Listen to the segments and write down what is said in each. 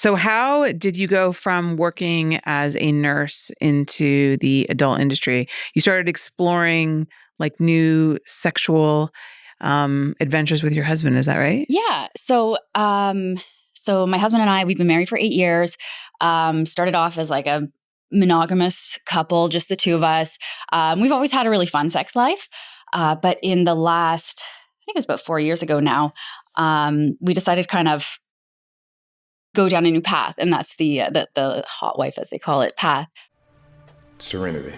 So how did you go from working as a nurse into the adult industry? You started exploring like new sexual adventures with your husband. Is that right? Yeah. So my husband and I, we've been married for 8 years. Started off as like a monogamous couple, just the two of us. We've always had a really fun sex life. But in the last, I think it was about 4 years ago now, we decided to kind of go down a new path. And that's the hot wife, as they call it, path. Serenity.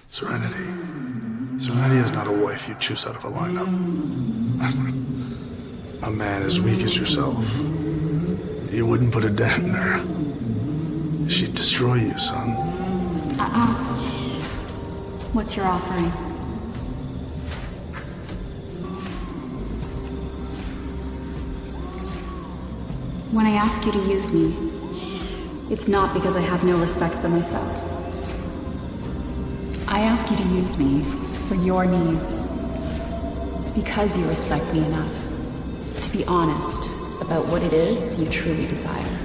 Serenity. Serenity is not a wife you choose out of a lineup. A man as weak as yourself. You wouldn't put a dent in her. She'd destroy you, son. What's your offering? When I ask you to use me, it's not because I have no respect for myself. I ask you to use me for your needs, because you respect me enough to be honest about what it is you truly desire.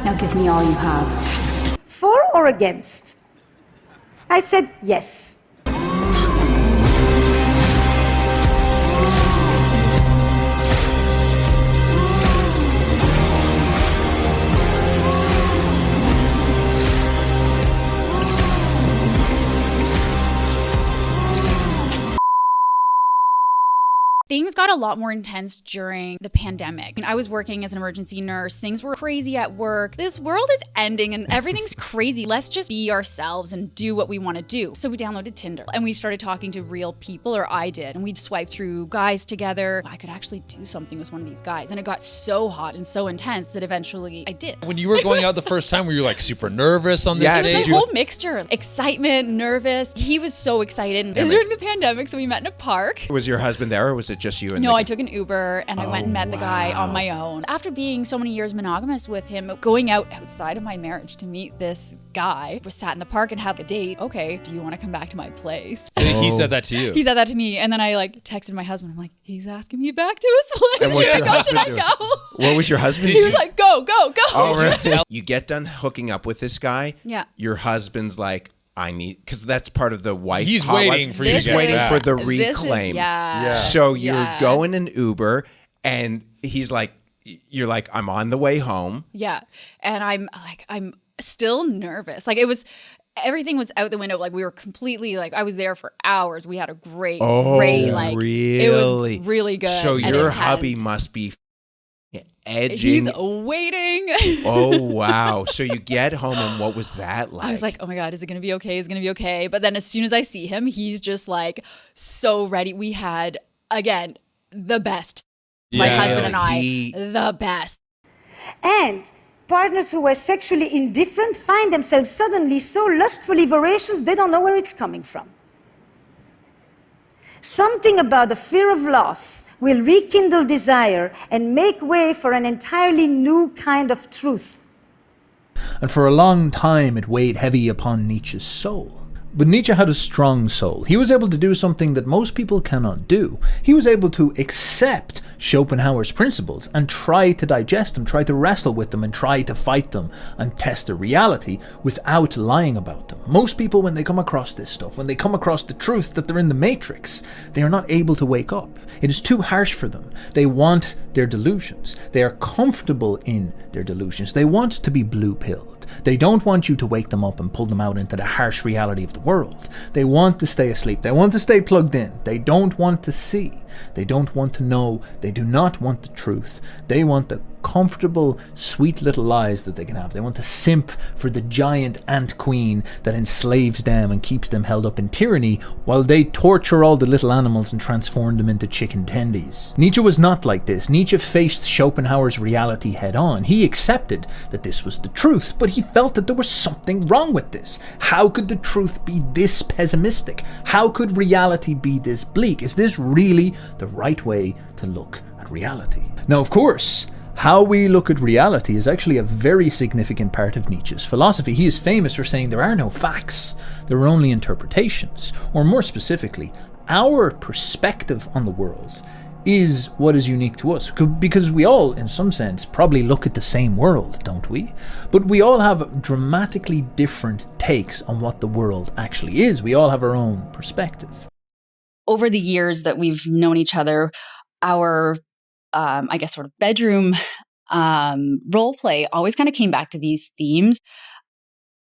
Now give me all you have. For or against? I said yes. Things got a lot more intense during the pandemic. I was working as an emergency nurse. Things were crazy at work. This world is ending and everything's crazy. Let's just be ourselves and do what we want to do. So we downloaded Tinder and we started talking to real people, or I did. And we'd swipe through guys together. I could actually do something with one of these guys. And it got so hot and so intense that eventually I did. When you were going out the first time, were you like super nervous on this It date? was a whole mixture. Excitement, nervous. He was so excited. It was during the pandemic, so we met in a park. Was your husband there, or was it just you and No, I took an Uber and I went and met the guy on my own. After being so many years monogamous with him, going out outside of my marriage to meet this guy, we sat in the park and had a date. Okay, do you want to come back to my place? He said that to you? He said that to me. And then I like texted my husband. I'm like, he's asking me back to his place. And what's your husband doing? Should I go? What was your husband He was like, go. Oh, right. You get done hooking up with this guy. Yeah. Your husband's like, I need, because that's part of the wife. He's waiting for you to He's get waiting back. for the reclaim. Yeah. So you're going in Uber and he's like, you're like, I'm on the way home. Yeah. And I'm still nervous. Like everything was out the window. Like we were completely I was there for hours. We had a great, really? It was really good. So and your intense. hubby must be edging. He's waiting. Oh, wow. So you get home and what was that like? I was like, oh my God, is it going to be okay? Is it going to be okay? But then as soon as I see him, he's just like so ready. We had, again, the best. My husband and I, the best. And partners who were sexually indifferent find themselves suddenly so lustfully voracious they don't know where it's coming from. Something about the fear of loss will rekindle desire and make way for an entirely new kind of truth. And for a long time it weighed heavy upon Nietzsche's soul. But Nietzsche had a strong soul. He was able to do something that most people cannot do. He was able to accept Schopenhauer's principles and try to digest them, try to wrestle with them and try to fight them and test the reality without lying about them. Most people, when they come across this stuff, when they come across the truth that they're in the matrix, they are not able to wake up. It is too harsh for them. They want their delusions. They are comfortable in their delusions. They want to be blue-pilled. They don't want you to wake them up and pull them out into the harsh reality of the world. They want to stay asleep. They want to stay plugged in. They don't want to see. They don't want to know. They do not want the truth. They want the comfortable, sweet little lives that they can have. They want to simp for the giant ant queen that enslaves them and keeps them held up in tyranny while they torture all the little animals and transform them into chicken tendies. Nietzsche was not like this. Nietzsche faced Schopenhauer's reality head on. He accepted that this was the truth, but he felt that there was something wrong with this. How could the truth be this pessimistic? How could reality be this bleak? Is this really the right way to look at reality? Now, of course, How we look at reality is actually a very significant part of Nietzsche's philosophy. He is famous for saying there are no facts, there are only interpretations, or more specifically, our perspective on the world is what is unique to us. Because we all, in some sense, probably look at the same world, don't we? But we all have dramatically different takes on what the world actually is. We all have our own perspective. Over the years that we've known each other, our, I guess, sort of bedroom role play always kind of came back to these themes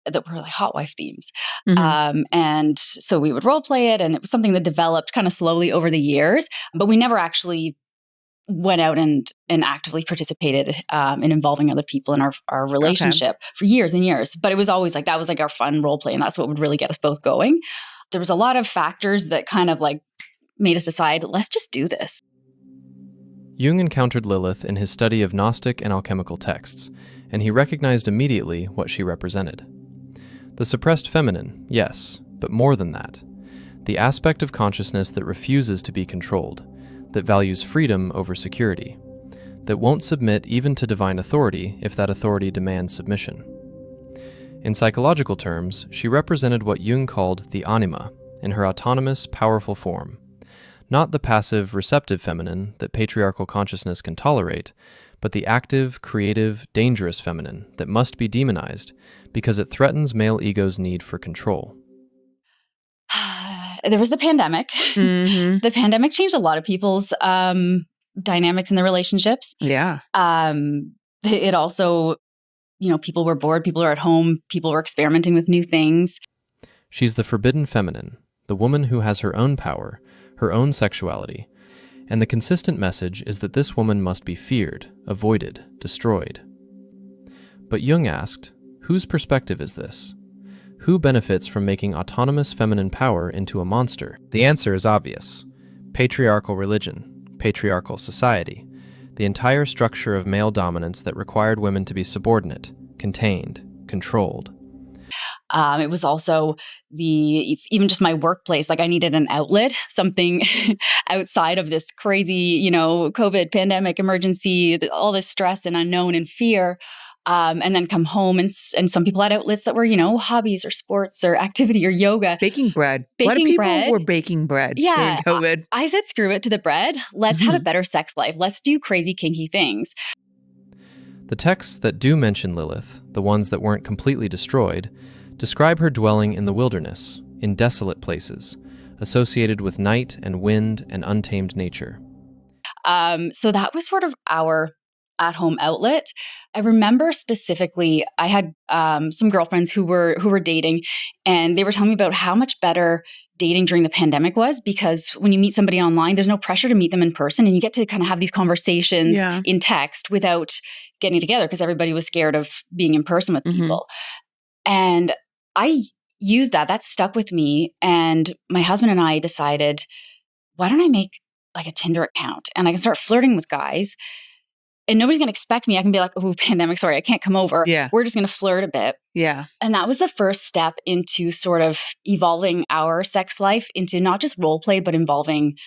that were like hot wife themes. And so we would role play it, and it was something that developed kind of slowly over the years, but we never actually went out and actively participated in involving other people in our relationship for years and years. But it was always like, that was like our fun role play, and that's what would really get us both going. There was a lot of factors that kind of like made us decide, let's just do this. Jung encountered Lilith in his study of Gnostic and alchemical texts, and he recognized immediately what she represented. The suppressed feminine, yes, but more than that. The aspect of consciousness that refuses to be controlled, that values freedom over security, that won't submit even to divine authority if that authority demands submission. In psychological terms, she represented what Jung called the anima, in her autonomous, powerful form. Not the passive, receptive feminine that patriarchal consciousness can tolerate, but the active, creative, dangerous feminine that must be demonized because it threatens male ego's need for control. There was the pandemic. The pandemic changed a lot of people's dynamics in their relationships. Yeah. It also, people were bored, people are at home, people were experimenting with new things. She's the forbidden feminine, the woman who has her own power, her own sexuality, and the consistent message is that this woman must be feared, avoided, destroyed. But Jung asked, whose perspective is this? Who benefits from making autonomous feminine power into a monster? The answer is obvious. Patriarchal religion, patriarchal society, the entire structure of male dominance that required women to be subordinate, contained, controlled. It was also even just my workplace. Like I needed an outlet, something outside of this crazy, COVID pandemic emergency, all this stress and unknown and fear. And then come home and some people had outlets that were, hobbies or sports or activity or yoga. Baking bread. A lot of people were baking bread during COVID. I said, screw it to the bread. Let's have a better sex life. Let's do crazy, kinky things. The texts that do mention Lilith, the ones that weren't completely destroyed, describe her dwelling in the wilderness, in desolate places, associated with night and wind and untamed nature. So that was sort of our at-home outlet. I remember specifically, I had some girlfriends who were dating, and they were telling me about how much better dating during the pandemic was, because when you meet somebody online, there's no pressure to meet them in person, and you get to kind of have these conversations in text without getting together, because everybody was scared of being in person with people. And I used that stuck with me, and my husband and I decided, why don't I make like a Tinder account and I can start flirting with guys. And nobody's going to expect me. I can be like, oh, pandemic, sorry, I can't come over. Yeah. We're just going to flirt a bit. Yeah. And that was the first step into sort of evolving our sex life into not just role play, but involving,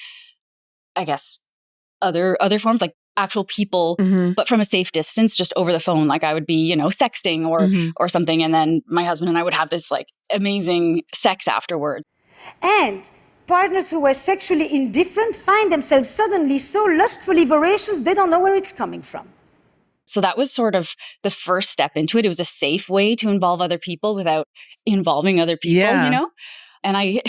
I guess, other forms like actual people, but from a safe distance, just over the phone. Like I would be, sexting or something. And then my husband and I would have this like amazing sex afterwards. And partners who are sexually indifferent find themselves suddenly so lustfully voracious they don't know where it's coming from. So that was sort of the first step into it. It was a safe way to involve other people without involving other people, And I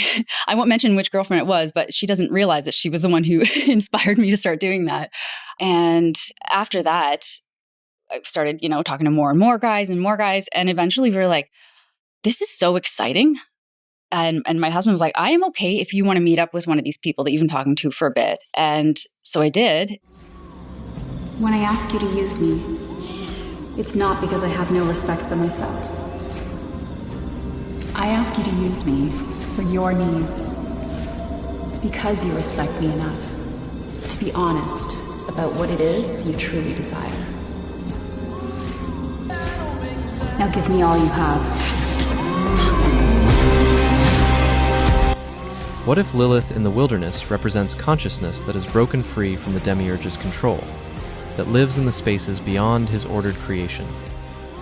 won't mention which girlfriend it was, but she doesn't realize that she was the one who inspired me to start doing that. And after that, I started, talking to more and more guys. And eventually we were like, this is so exciting. And my husband was like, I am okay if you want to meet up with one of these people that you've been talking to for a bit. And so I did. When I ask you to use me, it's not because I have no respect for myself. I ask you to use me for your needs, because you respect me enough to be honest about what it is you truly desire. Now give me all you have. What if Lilith in the wilderness represents consciousness that is broken free from the demiurge's control, that lives in the spaces beyond his ordered creation,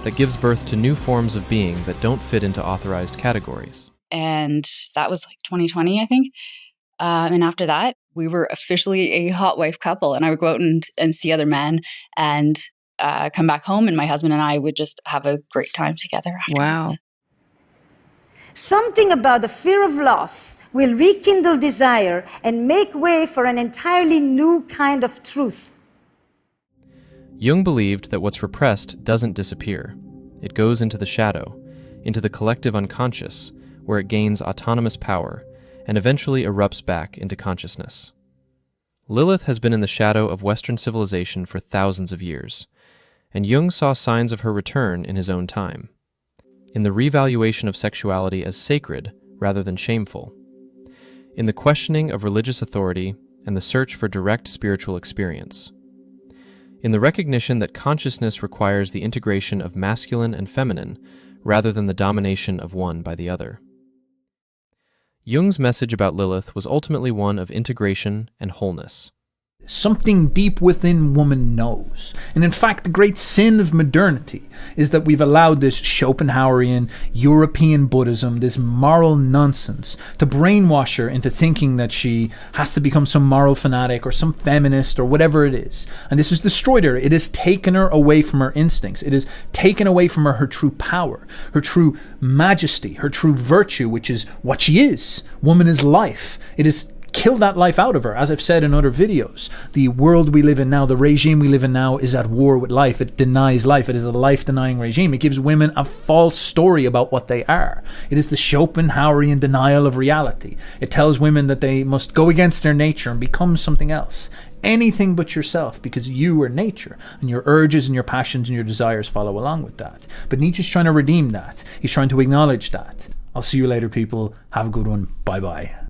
that gives birth to new forms of being that don't fit into authorized categories. And that was like 2020, I think. And after that, we were officially a hot wife couple. And I would go out and see other men and come back home, and my husband and I would just have a great time together afterwards. Wow. Something about the fear of loss will rekindle desire and make way for an entirely new kind of truth. Jung believed that what's repressed doesn't disappear. It goes into the shadow, into the collective unconscious, where it gains autonomous power and eventually erupts back into consciousness. Lilith has been in the shadow of Western civilization for thousands of years, and Jung saw signs of her return in his own time, in the revaluation of sexuality as sacred rather than shameful, in the questioning of religious authority and the search for direct spiritual experience, in the recognition that consciousness requires the integration of masculine and feminine rather than the domination of one by the other. Jung's message about Lilith was ultimately one of integration and wholeness. Something deep within woman knows. And in fact, the great sin of modernity is that we've allowed this Schopenhauerian European Buddhism, this moral nonsense, to brainwash her into thinking that she has to become some moral fanatic or some feminist or whatever it is. And this has destroyed her. It has taken her away from her instincts. It has taken away from her true power, her true majesty, her true virtue, which is what she is. Woman is life. It is kill that life out of her. As I've said in other videos, the world we live in now, the regime we live in now, is at war with life. It denies life. It is a life-denying regime. It gives women a false story about what they are. It is the Schopenhauerian denial of reality. It tells women that they must go against their nature and become something else. Anything but yourself, because you are nature, and your urges and your passions and your desires follow along with that. But Nietzsche's trying to redeem that. He's trying to acknowledge that. I'll see you later, people. Have a good one. Bye-bye.